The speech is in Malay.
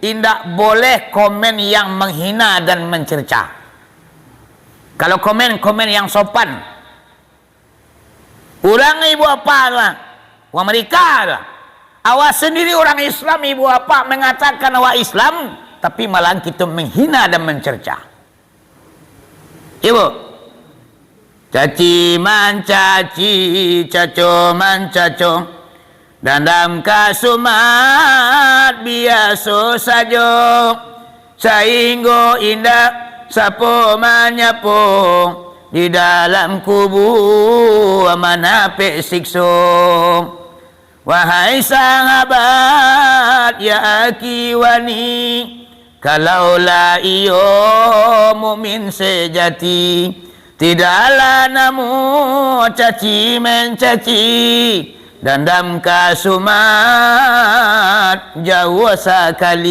tidak boleh komen yang menghina dan mencerca. Kalau komen yang sopan, orang ibu apa lah, orang Amerika lah. Awas sendiri orang Islam ibu apa mengatakan awak Islam, tapi malah kita menghina dan mencerca. Ibu, caci mancaci, caco mancaco, dandam kasumat biasa saja, sainggo indah sapo manyapo, di dalam kubu manape sikso. Wahai sahabat ya akiwani, kalaulah iyo mukmin sejati, tidaklah namu caci mencaci, dandam kasumat jauh sekali.